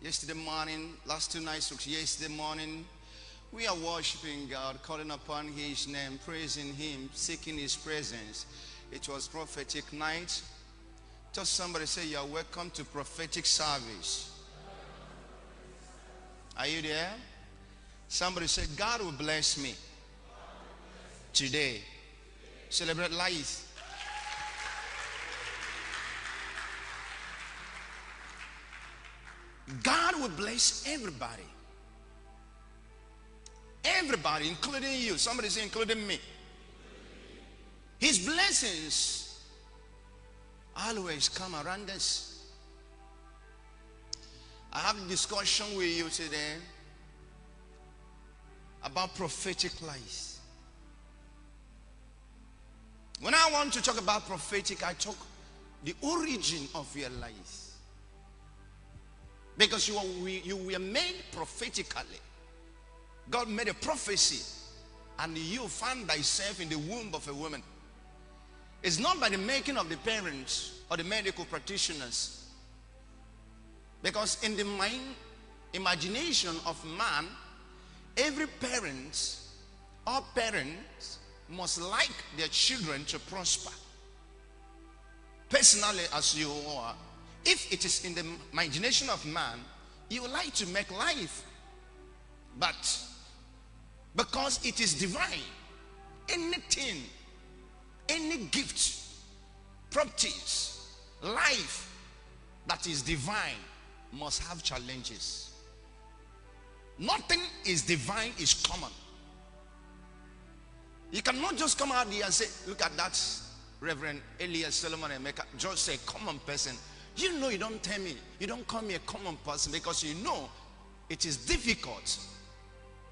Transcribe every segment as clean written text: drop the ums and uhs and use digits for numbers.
Yesterday morning, last 2 nights, yesterday morning, we are worshiping God, calling upon His name, praising Him, seeking His presence. It was prophetic night. Just somebody say, you are welcome to prophetic service. Are you there? Somebody say, God will bless me today. Celebrate life. God will bless everybody. Everybody, including you. Somebody say, including me. His blessings always come around us. I have a discussion with you today about prophetic life. When I want to talk about prophetic, I talk the origin of your life. Because you were made prophetically. God made a prophecy, and you found thyself in the womb of a woman. It's not by the making of the parents or the medical practitioners. Because in the imagination of man, every parent or parents must like their children to prosper. Personally, as you are, if it is in the imagination of man, you would like to make life. But because it is divine, anything, any gift, properties, life that is divine must have challenges. Nothing is divine, is common. You cannot just come out here and say, look at that Reverend Elias Solomon Emeka, just a common person. You know, you don't tell me, you don't call me a common person, because you know it is difficult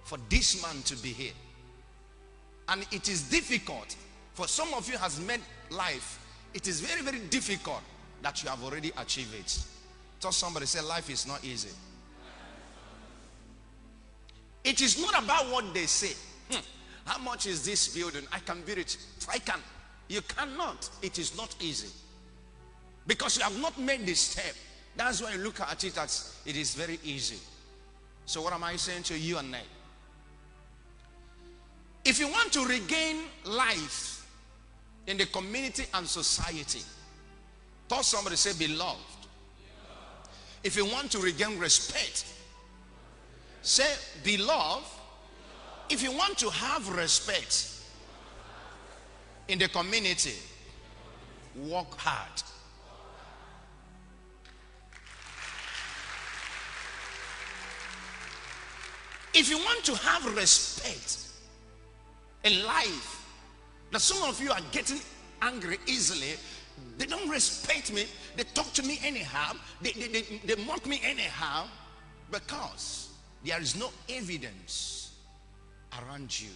for this man to be here. And it is difficult for some of you has made life. It is very, very difficult that you have already achieved it. Tell somebody, say, life is not easy. It is not about what they say. How much is this building? I can build it. I can. You cannot. It is not easy. Because you have not made this step. That's why you look at it as it is very easy. So what am I saying to you and me? If you want to regain life in the community and society, tell somebody, say, beloved. If you want to regain respect, say, beloved. If you want to have respect in the community, work hard. If you want to have respect in life, that some of you are getting angry easily, they don't respect me, they talk to me anyhow, they mock me anyhow, because there is no evidence around you.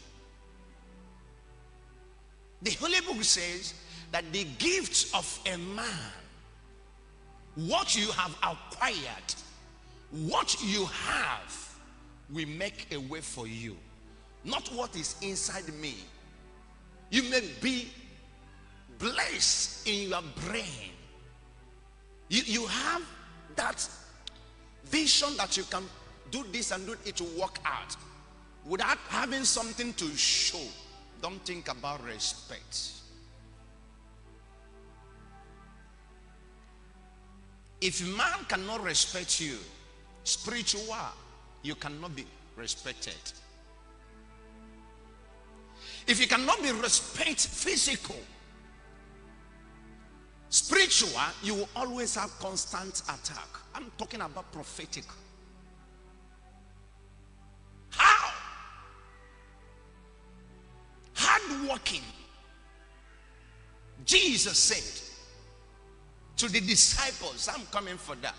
The Holy Book says that the gifts of a man, what you have acquired, what you have, will make a way for you, not what is inside me. You may be blessed in your brain. You have that vision that you can do this and do it to work out without having something to show. Don't think about respect. If man cannot respect you, spiritual, you cannot be respected. If you cannot be respected physical, spiritual, you will always have constant attack. I'm talking about prophetic. How? Hard working. Jesus said to the disciples, I'm coming for that.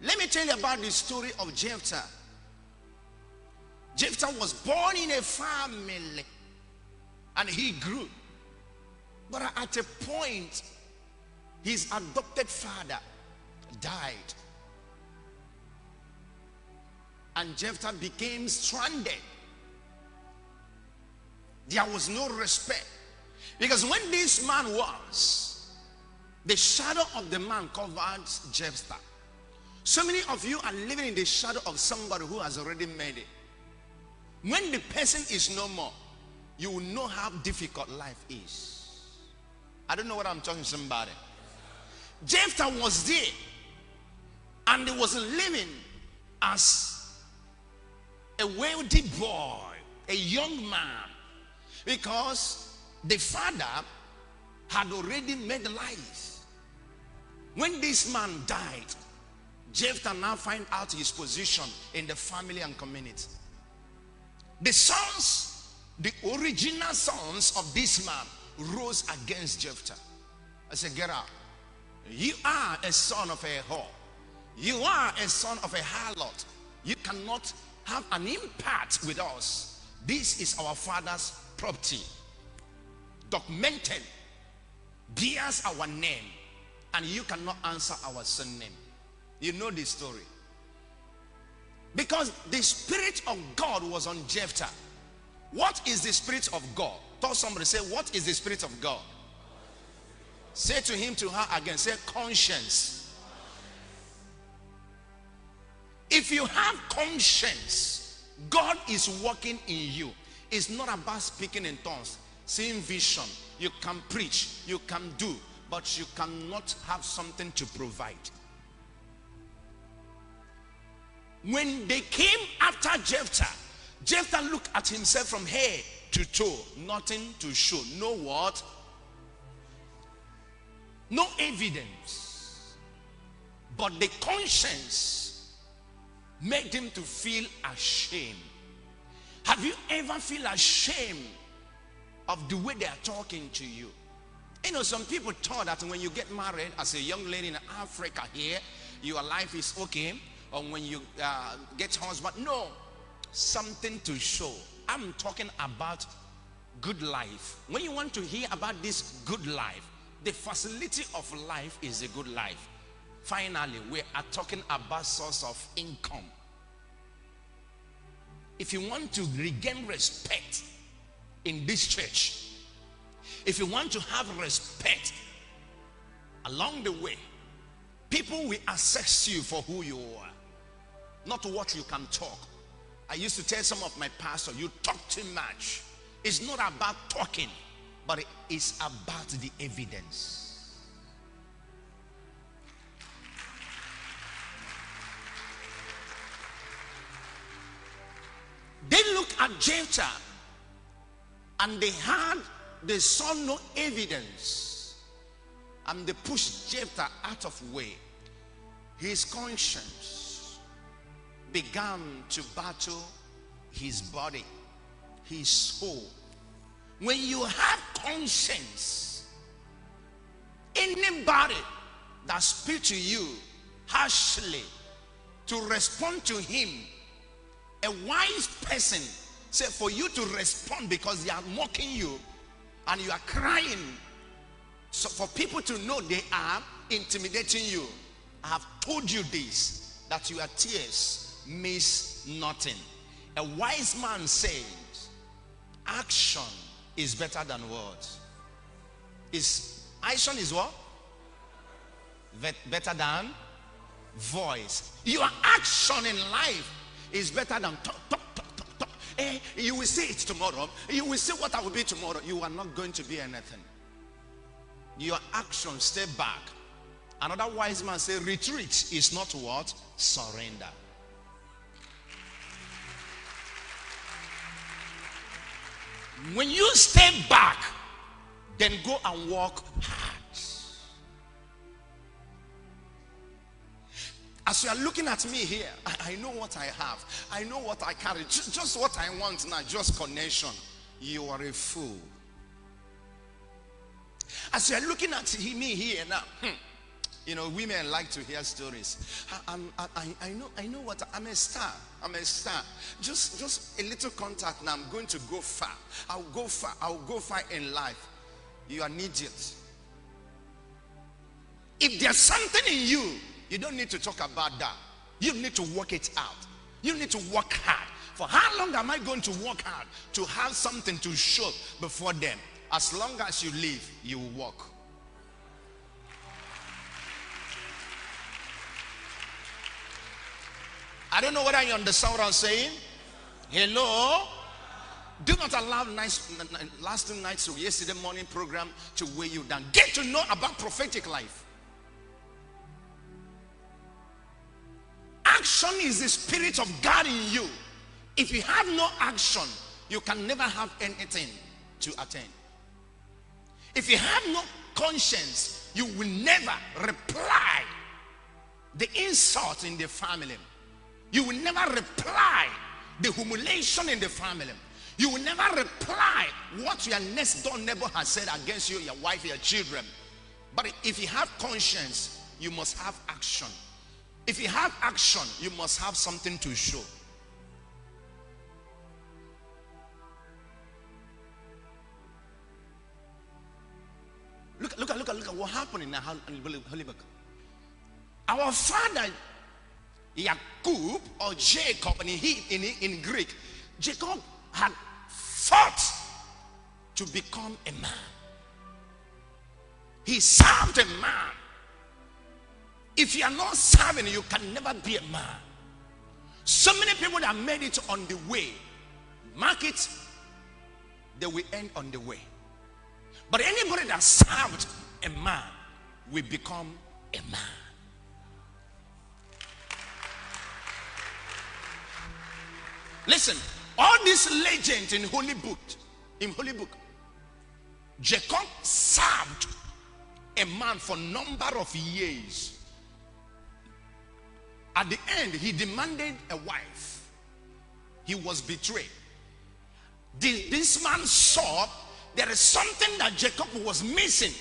Let me tell you about the story of Jephthah. Jephthah was born in a family and he grew. But at a point, his adopted father died. And Jephthah became stranded. There was no respect. Because when this man was, the shadow of the man covered Jephthah. So many of you are living in the shadow of somebody who has already made it. When the person is no more, you will know how difficult life is. I don't know what I'm talking to somebody. Jephthah was there, and he was living as a wealthy boy, a young man, because the father had already made lies. When this man died, Jephthah now find out his position in the family and community. The sons, the original sons of this man rose against Jephthah. I said, get out. You are a son of a whore. You are a son of a harlot. You cannot have an impact with us. This is our father's property. Documented. Bears our name. And you cannot answer our son name. You know this story. Because the Spirit of God was on Jephthah. What is the Spirit of God? Tell somebody, say, what is the Spirit of God? Say to him, to her again, say conscience. If you have conscience, God is working in you. It's not about speaking in tongues, seeing vision. You can preach, you can do, but you cannot have something to provide. When they came after Jephthah, Jephthah looked at himself from head to toe, nothing to show. No what? No evidence. But the conscience made him to feel ashamed. Have you ever feel ashamed of the way they are talking to you? You know, some people thought that when you get married as a young lady in Africa here, your life is okay. Or when you get husband, no, something to show. I'm talking about good life. When you want to hear about this good life, the facility of life is a good life. Finally, we are talking about source of income. If you want to regain respect in this church, if you want to have respect along the way, people will assess you for who you are, not what you can talk. I used to tell some of my pastors, you talk too much. It's not about talking, but it is about the evidence. They looked at Jephthah and they saw no evidence, and they pushed Jephthah out of way. His conscience began to battle his body, his soul. When you have conscience, anybody that speaks to you harshly, to respond to him, a wise person say for you to respond because they are mocking you and you are crying, so for people to know they are intimidating you. I have told you this, that your tears means nothing. A wise man says action is better than words. Action is what? Better than voice. Your action in life is better than talk. You will see it tomorrow. You will see what I will be tomorrow. You are not going to be anything. Your action, stay back. Another wise man say retreat is not what? Surrender. When you stay back, then go and walk hard. As you are looking at me here, I know what I have. I know what I carry. Just what I want now, just connection. You are a fool. As you are looking at me here now, you know, women like to hear stories. I know what I'm a star. I'm a star. Just a little contact now. I'm going to go far. I'll go far. I'll go far in life. You are an idiot. If there's something in you, you don't need to talk about that. You need to work it out. You need to work hard. For how long am I going to work hard to have something to show before them? As long as you live, you will walk. I don't know whether you understand what I'm saying. Hello? Do not allow last night's or yesterday morning program to weigh you down. Get to know about prophetic life. Action is the spirit of God in you. If you have no action, you can never have anything to attain. If you have no conscience, you will never reply the insult in the family. You will never reply the humiliation in the family. You will never reply what your next door neighbor has said against you, your wife, your children. But if you have conscience, you must have action. If you have action, you must have something to show. Look at what happened in the Holy Book. Our father Jacob or Jacob, and in Greek, Jacob had fought to become a man. He served a man. If you are not serving, you can never be a man. So many people that made it on the way, mark it, they will end on the way. But anybody that served a man will become a man. Listen, all these legends in Holy Book, Jacob served a man for a number of years. At the end, he demanded a wife. He was betrayed. This man saw there is something that Jacob was missing.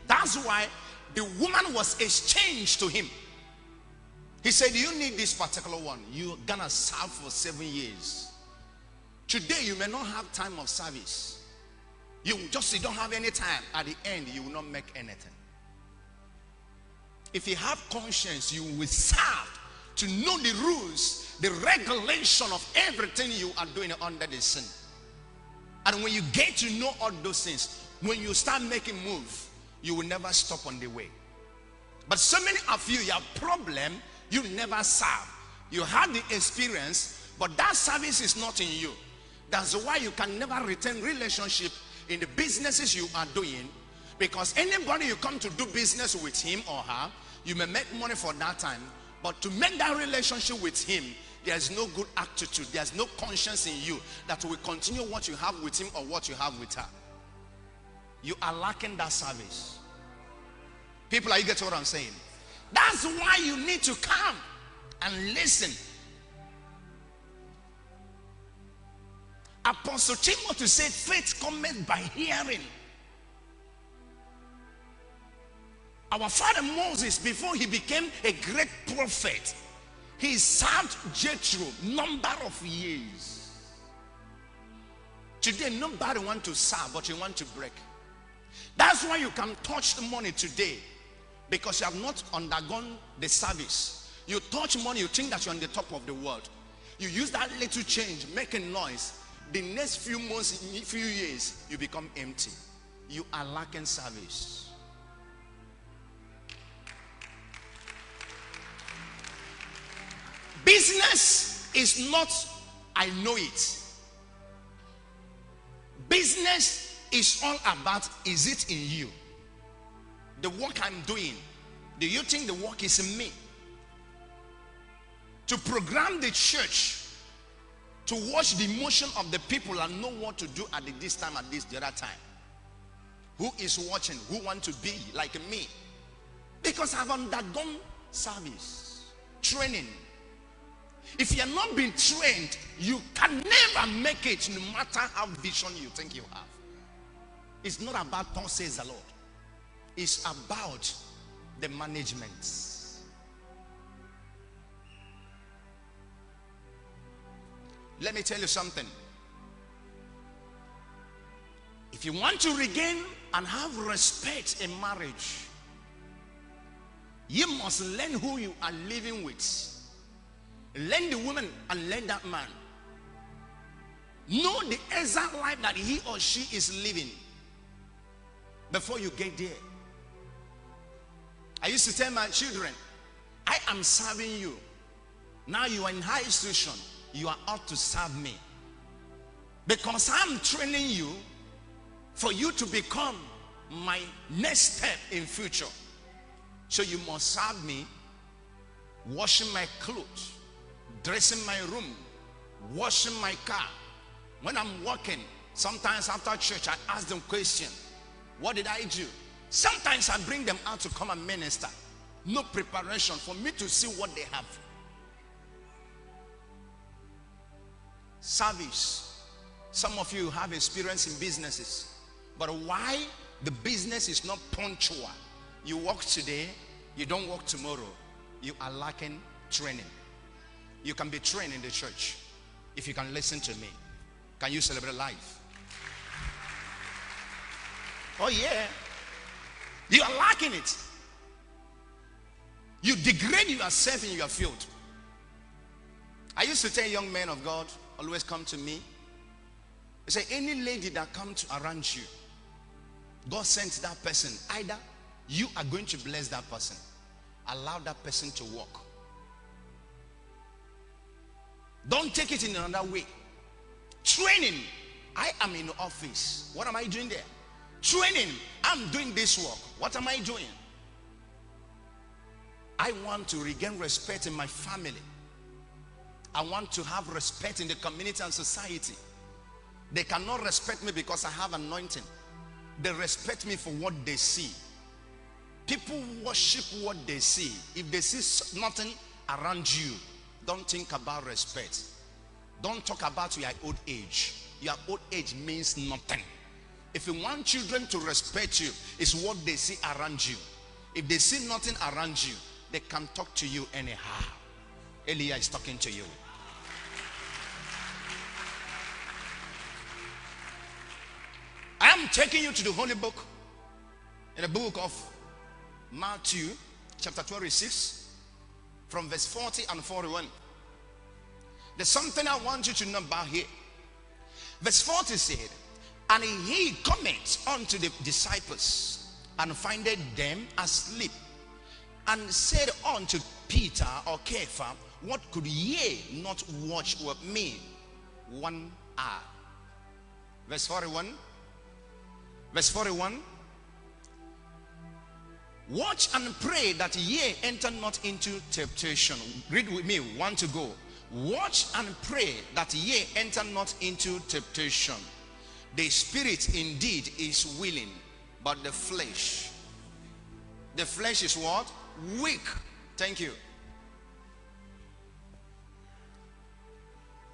That's why the woman was exchanged to him. He said, you need this particular one. You're gonna serve for 7 years. Today you may not have time of service. You don't have any time. At the end, you will not make anything. If you have conscience, you will serve to know the rules, the regulation of everything you are doing under the sin. And when you get to know all those things, when you start making moves, you will never stop on the way. But so many of you, your problem, you never serve. You have the experience, but that service is not in you. That's why you can never retain relationship in the businesses you are doing, because anybody you come to do business with him or her, you may make money for that time, but to make that relationship with him, there's no good attitude, there's no conscience in you that will continue what you have with him or what you have with her. You are lacking that service. People, are you getting what I'm saying? That's why you need to come and listen. Apostle Timothy said, faith cometh by hearing. Our father Moses, before he became a great prophet, he served Jethro number of years. Today, nobody wants to serve, but you want to break. That's why you can touch the money today, because you have not undergone the service. You touch money, you think that you're on the top of the world. You use that little change, making noise. The next few months, few years, you become empty. You are lacking service. Business is not, I know it. Business is all about, is it in you? The work I'm doing, do you think the work is in me? To program the church to watch the emotion of the people and know what to do at this time, at this the other time. Who is watching? Who want to be like me? Because I've undergone service, training. If you're not being trained, you can never make it, no matter how vision you think you have. It's not about thus says the Lord. It's about the management. Let me tell you something. If you want to regain and have respect in marriage, you must learn who you are living with. Learn the woman and learn that man. Know the exact life that he or she is living before you get there. I used to tell my children, I am serving you. Now you are in high institution. You are out to serve me. Because I'm training you for you to become my next step in future. So you must serve me, washing my clothes, dressing my room, washing my car. When I'm walking, sometimes after church, I ask them questions. What did I do? Sometimes I bring them out to come and minister. No preparation for me to see what they have. Service. Some of you have experience in businesses. But why the business is not punctual? You work today, you don't work tomorrow. You are lacking training. You can be trained in the church if you can listen to me. Can you celebrate life? Oh yeah. You are lacking it. You degrade yourself in your field. I used to tell young men of God, always come to me. I say, any lady that comes around you, God sent that person. Either you are going to bless that person. Allow that person to walk. Don't take it in another way. Training. I am in the office. What am I doing there? Training. I'm doing this work. What am I doing? I want to regain respect in my family. I want to have respect in the community and society. They cannot respect me because I have anointing. They respect me for what they see. People worship what they see. If they see nothing around you, don't think about respect. Don't talk about your old age. Your old age means nothing. If you want children to respect you, it's what they see around you. If they see nothing around you, they can talk to you anyhow. Elia is talking to you. I am taking you to the holy book, in the book of Matthew, chapter 26, from verse 40 and 41. There's something I want you to know about here. Verse 40 said, and he cometh unto the disciples, and findeth them asleep, and said unto Peter or Kepha, what could ye not watch with me 1 hour? Verse 41. Verse 41. Watch and pray that ye enter not into temptation. Read with me, 1 to go. Watch and pray that ye enter not into temptation. The spirit indeed is willing, but the flesh is what? Weak. Thank you.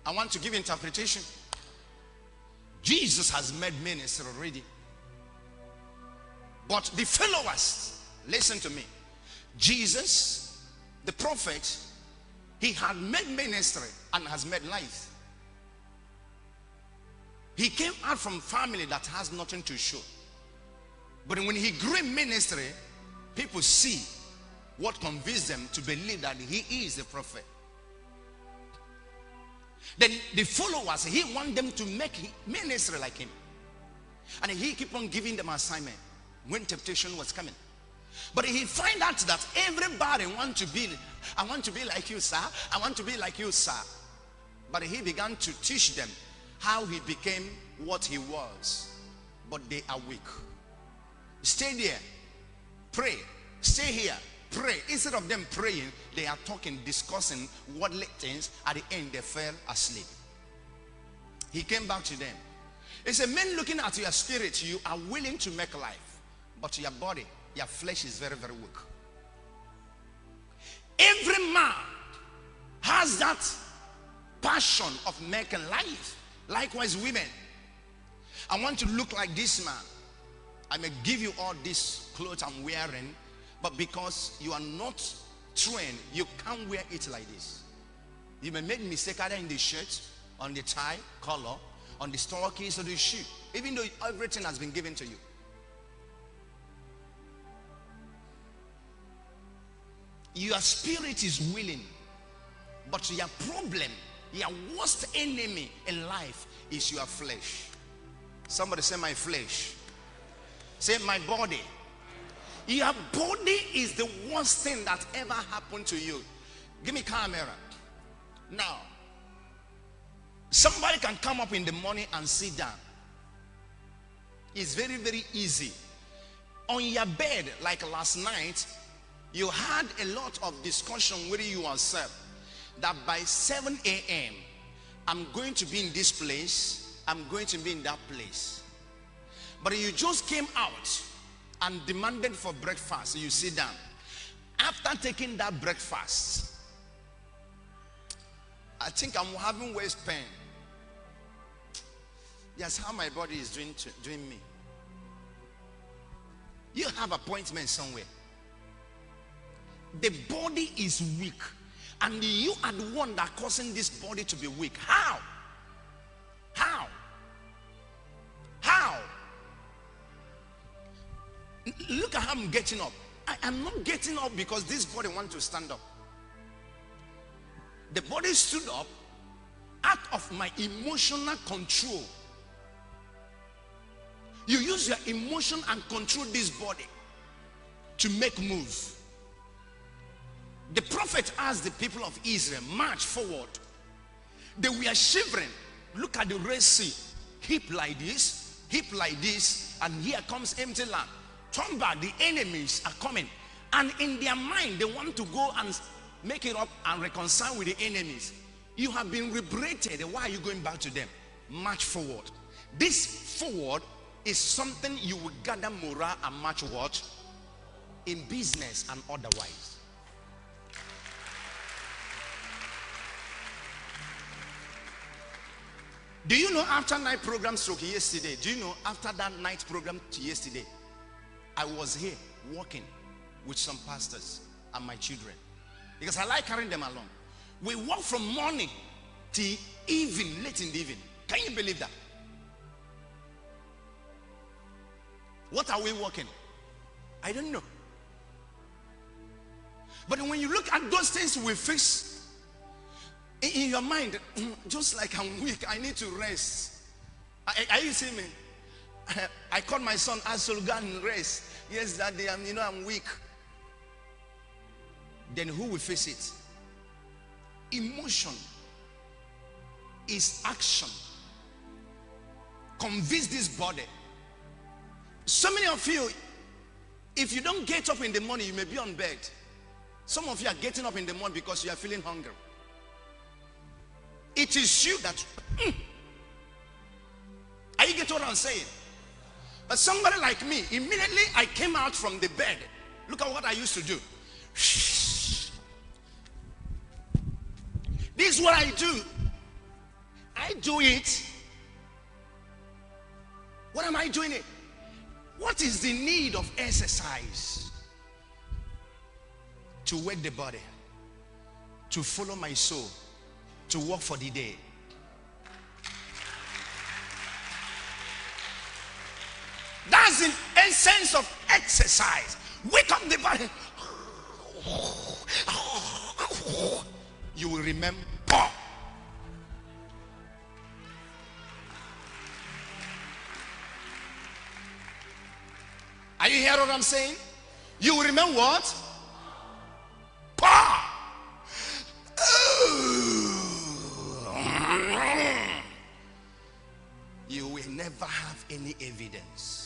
I want to give interpretation. Jesus has made ministry already. But the followers, listen to me. Jesus, the prophet, he had made ministry and has made life. He came out from family that has nothing to show. But when he grew in ministry, people see what convinced them to believe that he is the prophet. Then the followers, he want them to make ministry like him. And he keep on giving them assignment when temptation was coming. But he find out that everybody want to be, I want to be like you, sir. I want to be like you, sir. But he began to teach them how he became what he was. But they are weak. Stay there. Pray. Stay here. Pray. Instead of them praying, they are talking, discussing worldly things. At the end, they fell asleep. He came back to them. He said, men, looking at your spirit, you are willing to make life. But your body, your flesh is very, very weak. Every man has that passion of making life. Likewise, women. I want to look like this man. I may give you all these clothes I'm wearing, but because you are not trained, you can't wear it like this. You may make mistake either in the shirt, on the tie, color, on the stockings or the shoe, even though everything has been given to you. Your spirit is willing, but your problem, your worst enemy in life is your flesh. Somebody say, my flesh. Say, my body. Your body is the worst thing that ever happened to you. Give me camera. Now, somebody can come up in the morning and sit down. It's very, very easy. On your bed, like last night, you had a lot of discussion with yourself that by 7 a.m., I'm going to be in this place, I'm going to be in that place. But you just came out and demanded for breakfast. You sit down. After taking that breakfast, I think I'm having waist pain. That's how my body is doing me. You have appointment somewhere. The body is weak. And you are the one that causing this body to be weak. How? How? How? Look at how I'm getting up. I am not getting up because this body wants to stand up. The body stood up out of my emotional control. You use your emotion and control this body to make moves. The prophet asked the people of Israel, march forward. They were shivering. Look at the Red Sea. Hip like this, and here comes empty land. Turn back, the enemies are coming. And in their mind, they want to go and make it up and reconcile with the enemies. You have been liberated. Why are you going back to them? March forward. This forward is something you will gather morale and march what? In business and otherwise. Do you know after night program stroke yesterday? Do you know after that night program to yesterday, I was here walking with some pastors and my children because I like carrying them along. We walk from morning till evening, late in the evening. Can you believe that? What are we walking? I don't know. But when you look at those things we face, in your mind, just like I'm weak, I need to rest. Are you seeing me? I called my son, I should go and rest. Yes, Daddy, I'm weak. Then who will face it? Emotion is action. Convince this body. So many of you, if you don't get up in the morning, you may be on bed. Some of you are getting up in the morning because you are feeling hungry. It is you that are you getting what I'm saying? But somebody like me, immediately I came out from the bed. Look at what I used to do. This is what I do. I do it. What am I doing it? What is the need of exercise? To wake the body, to follow my soul, to work for the day. That's the essence of exercise. Wake up the body. You will remember. Are you hearing what I'm saying? You will remember what? You will never have any evidence.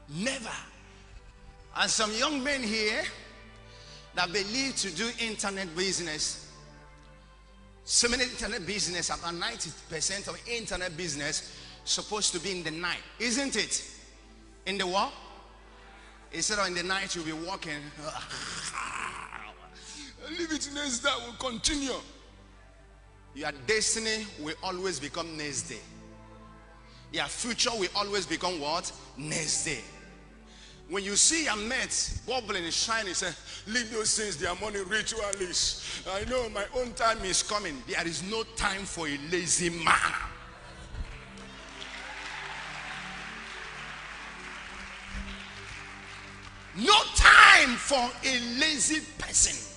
Never. And some young men here that believe to do internet business, so many internet business, about 90% of internet business supposed to be in the night, isn't it? In the what? Instead of in the night, you'll be walking. Leave it next day, will continue. Your destiny will always become next day. Your future will always become what? Next day. When you see your mates bubbling and shining, say, leave those things, they are money ritualists. I know my own time is coming. There is no time for a lazy man. No time for a lazy person.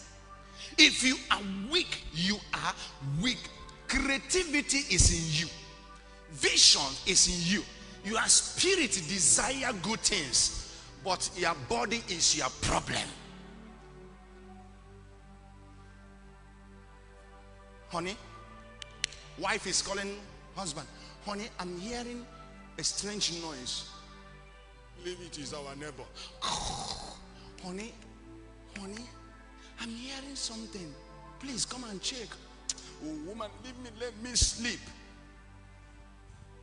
If you are weak, you are weak. Creativity is in you. Vision is in you. Your spirit desire good things, but your body is your problem. Honey, wife is calling husband. Honey, I'm hearing a strange noise. Maybe it is our neighbor. Honey, I'm hearing something. Please come and check. Oh, woman, leave me, let me sleep.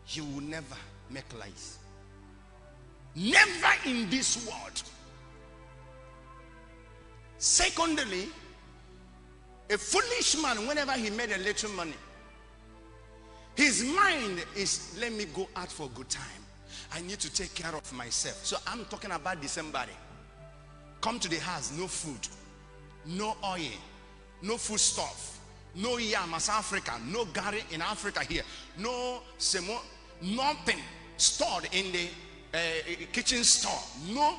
You will never make lies. Never in this world. Secondly, a foolish man, whenever he made a little money, his mind is, let me go out for a good time. I need to take care of myself. So I'm talking about December. Come to the house, no food, no oil, no food stuff, no yam as Africa, no gari in Africa here, no semo, nothing stored in the kitchen store, no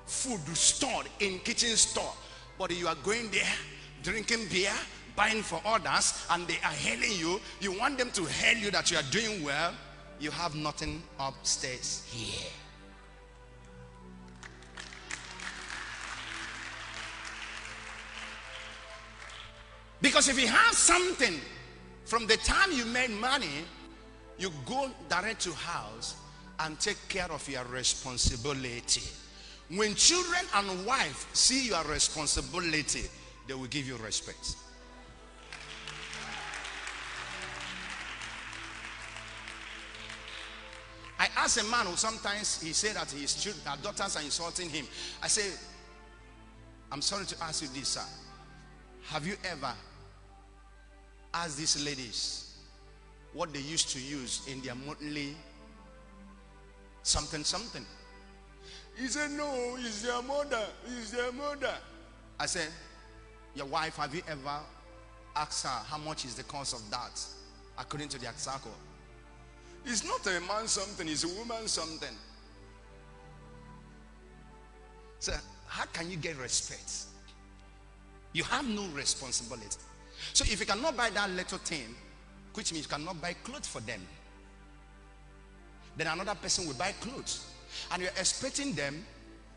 food stored in kitchen store. But you are going there, drinking beer, buying for others, and they are hailing you. You want them to hail you that you are doing well. You have nothing upstairs here. Because if you have something from the time you made money, you go direct to house and take care of your responsibility. When children and wife see your responsibility, they will give you respect. I asked a man who sometimes he said that his children, daughters are insulting him. I say, I'm sorry to ask you this, sir. Have you ever asked these ladies what they used to use in their monthly something? He said, no, it's their mother. It's their mother. I said, your wife, have you ever asked her how much is the cost of that according to the Axaco? It's not a man something, it's a woman something. So how can you get respect? You have no responsibility. So if you cannot buy that little thing, which means you cannot buy clothes for them, then another person will buy clothes. And you're expecting them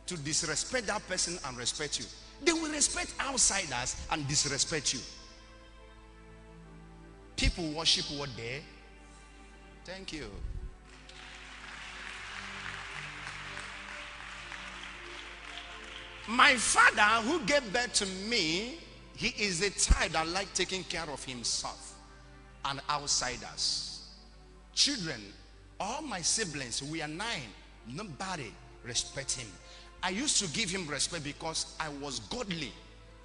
to disrespect that person and respect you. They will respect outsiders and disrespect you. People worship what they. Thank you. My father who gave birth to me, he is a type that like taking care of himself and outsiders. Children, all my siblings, we are 9. Nobody respect him. I used to give him respect because I was godly,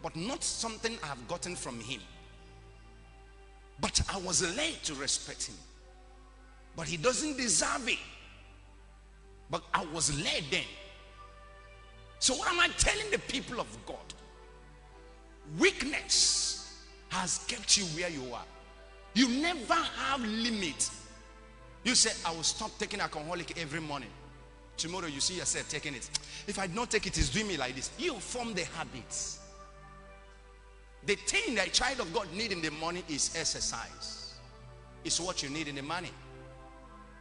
but not something I have gotten from him. But I was led to respect him. But he doesn't deserve it. But I was led then. So what am I telling the people of God? Weakness has kept you where you are. You never have limit. You say, I will stop taking alcoholic every morning. Tomorrow you see yourself taking it. If I don't take it, it's doing me like this. You form the habits. The thing that a child of God need in the morning is exercise. It's what you need in the morning.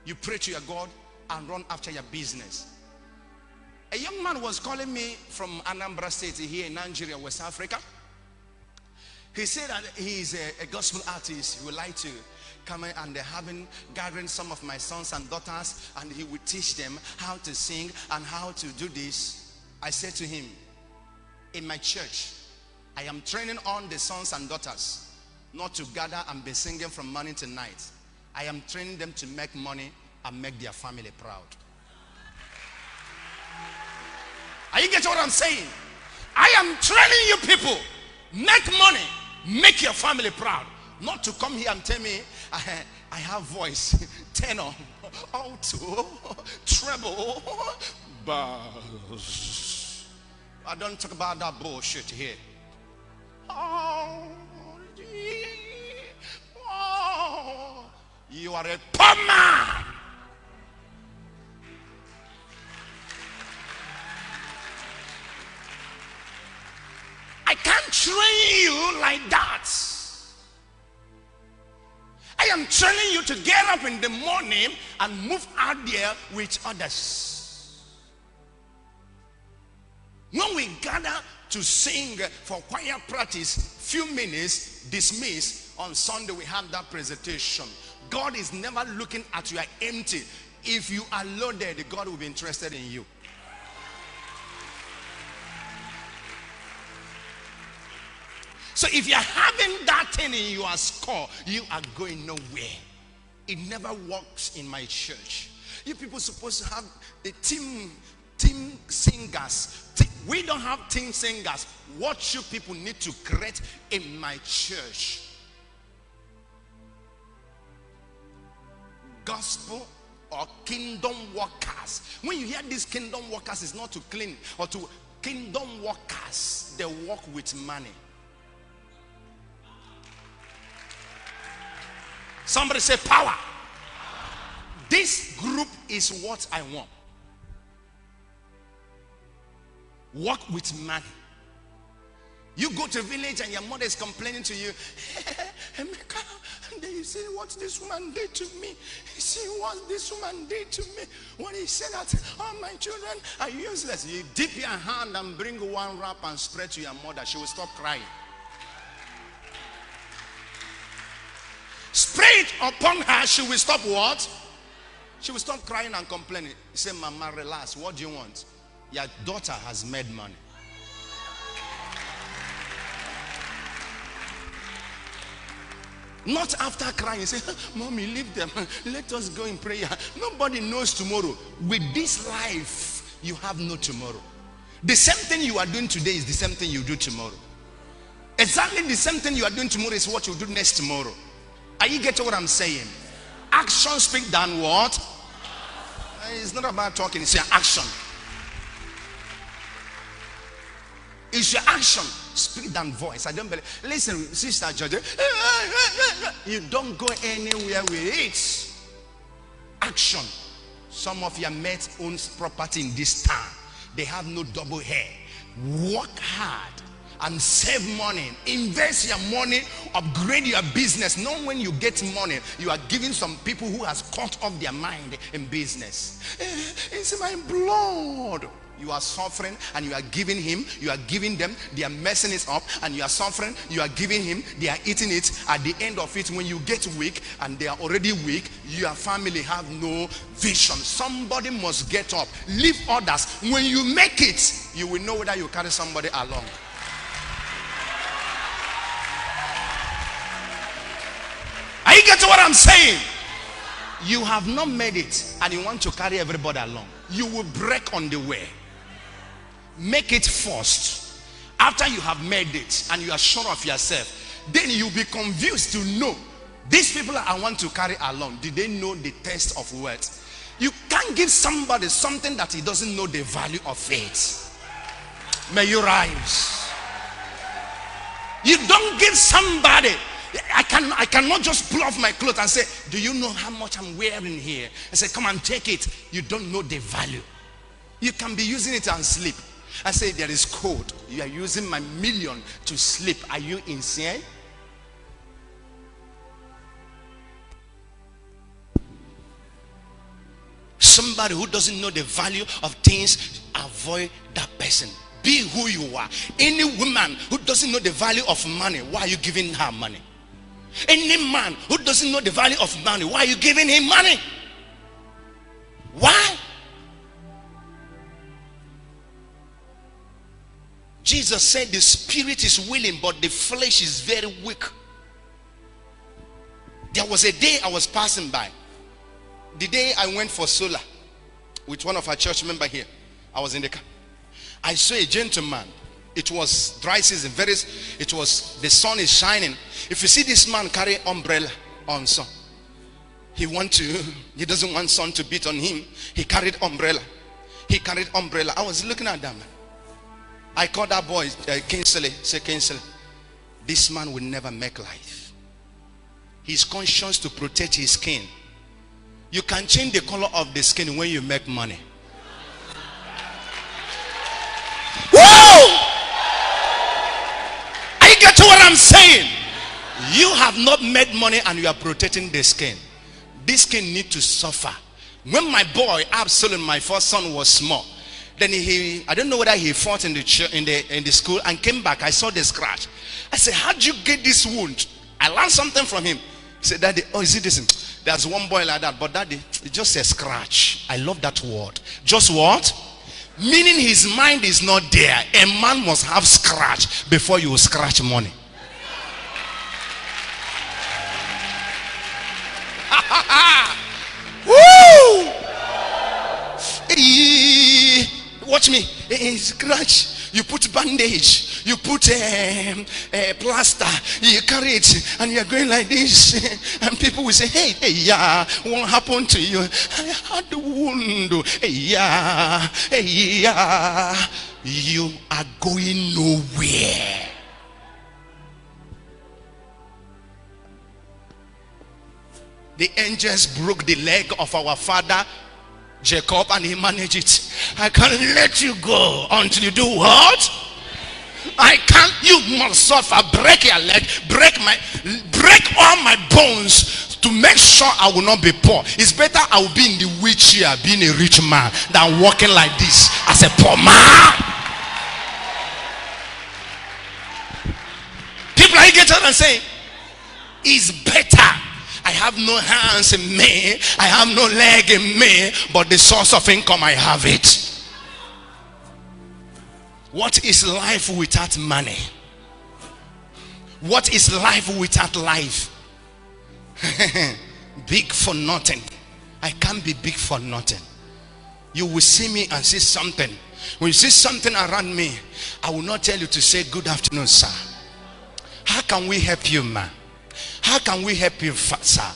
You pray to your God and run after your business. A young man was calling me from Anambra State here in Nigeria, West Africa. He said that he is a gospel artist. He would like to come in and gathering some of my sons and daughters, and he would teach them how to sing and how to do this. I said to him, in my church, I am training on the sons and daughters not to gather and be singing from morning to night. I am training them to make money and make their family proud. Are you getting what I'm saying? I am training you people. Make money. Make your family proud. Not to come here and tell me I have voice. Tenor, alto, treble, bass. I don't talk about that bullshit here. Oh, you are a poor man. I can't train you like that. I am training you to get up in the morning and move out there with others. When we gather to sing for choir practice, few minutes, dismiss, on Sunday we had that presentation. God is never looking at you empty. If you are loaded, God will be interested in you. So if you're having that thing in your score, you are going nowhere. It never works in my church. You people supposed to have a team singers. We don't have team singers. What you people need to create in my church? Gospel or kingdom workers. When you hear these kingdom workers, it's not to clean or to kingdom workers. They work with money. Somebody say power. This group is what I want. Work with money. You go to a village and your mother is complaining to you, Emeka, you see what this woman did to me. You see what this woman did to me. When he said that all my children are useless, you dip your hand and bring one wrap and spread to your mother. She will stop crying. Spray it upon her, she will stop what? She will stop crying and complaining. You say, Mama, relax. What do you want? Your daughter has made money. Not after crying. You say, Mommy, leave them. Let us go in prayer. Nobody knows tomorrow. With this life, you have no tomorrow. The same thing you are doing today is the same thing you do tomorrow. Exactly the same thing you are doing tomorrow is what you do next tomorrow. Are you getting what I'm saying? Action speak than what? It's not about talking, it's your action. It's your action speak than voice. I don't believe. Listen, Sister Georgia, you don't go anywhere with it. Action. Some of your mates owns property in this town. They have no double hair. Work hard and save money. Invest your money. Upgrade your business. Not when you get money, you are giving some people who has cut off their mind in business. It's my blood. You are suffering and you are giving him, you are giving them, they are messing it up, and you are suffering, you are giving him, they are eating it. At the end of it, when you get weak and they are already weak, your family have no vision. Somebody must get up, leave others. When you make it, you will know whether you carry somebody along. Are you getting what I'm saying? You have not made it and you want to carry everybody along. You will break on the way. Make it first. After you have made it and you are sure of yourself, then you'll be confused to know these people I want to carry along, did they know the taste of wealth? You can't give somebody something that he doesn't know the value of it. May you rise. You don't give somebody. I cannot just pull off my clothes and say, do you know how much I'm wearing here? I say, come and take it. You don't know the value. You can be using it and sleep. I say, there is code. You are using my million to sleep. Are you insane? Somebody who doesn't know the value of things, avoid that person. Be who you are. Any woman who doesn't know the value of money, why are you giving her money? Any man who doesn't know the value of money, why are you giving him money? Why? Jesus said the spirit is willing, but the flesh is very weak. There was a day I was passing by. The day I went for solar with one of our church members here. I was in the car. I saw a gentleman. It was dry season. The sun is shining. If you see this man carry umbrella on sun, he doesn't want sun to beat on him. He carried umbrella. I was looking at that man. I called that boy, Kingsley. Say, Kingsley, this man will never make life. He's conscious to protect his skin. You can change the color of the skin when you make money. Woo! Are you getting what I'm saying? You have not made money and you are protecting the skin. This skin need to suffer. When my boy Absalom, my first son, was small, then I don't know whether he fought in the school and came back. I saw the scratch. I said, how did you get this wound? I learned something from him. He said, Daddy, oh, is it this? There's one boy like that, but Daddy, it's just a scratch. I love that word. Just what? Meaning his mind is not there. A man must have scratch before you scratch money. Woo! Hey, watch me. Hey, scratch. You put bandage. You put a plaster. You carry it, and you're going like this. And people will say, hey, yeah, what happened to you? I had a wound. Hey, yeah. You are going nowhere. The angels broke the leg of our father Jacob, and he managed it. I can't let you go until you do what? I can't. You must suffer. Break your leg. Break all my bones to make sure I will not be poor. It's better I will be in the wheelchair being a rich man than walking like this as a poor man. People are getting what I'm saying? It's better. I have no hands in me, I have no leg in me, but the source of income, I have it. What is life without money? What is life without life? Big for nothing. I can't be big for nothing. You will see me and see something. When you see something around me, I will not tell you to say good afternoon, sir. How can we help you, man? How can we help you, sir?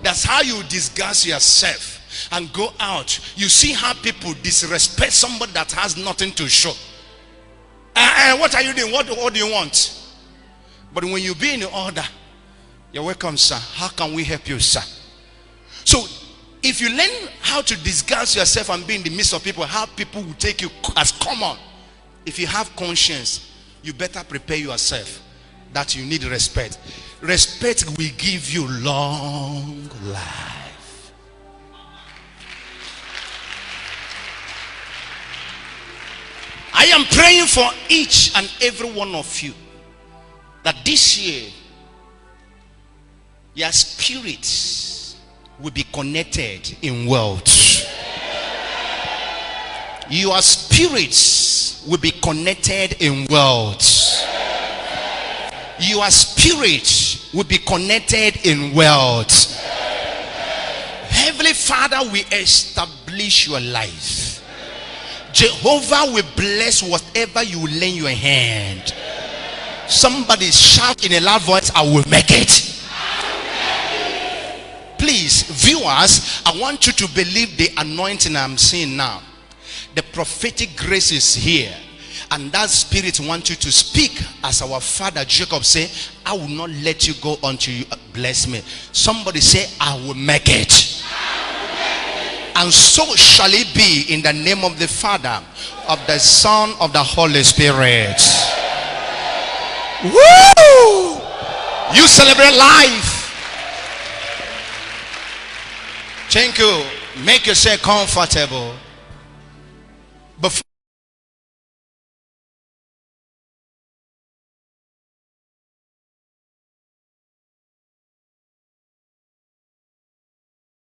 That's how you disguise yourself and go out. You see how people disrespect somebody that has nothing to show. What are you doing? What do you want? But when you be in order, you're welcome, sir. How can we help you, sir? So if you learn how to disguise yourself and be in the midst of people, how people will take you as common. If you have conscience, you better prepare yourself that you need respect. Respect will give you long life. I am praying for each and every one of you that this year your spirits will be connected in wealth. Your spirits will be connected in wealth. Your spirit will be connected in wealth. Heavenly Father will establish your life. Jehovah will bless whatever you lay in your hand. Somebody shout in a loud voice, I will make it. Please, viewers, I want you to believe the anointing I'm seeing now. The prophetic grace is here. And that spirit wants you to speak as our father Jacob said, I will not let you go until you bless me. Somebody say, I will make it. And so shall it be in the name of the Father, of the Son, of the Holy Spirit. Woo! You celebrate life. Thank you. Make yourself comfortable. Before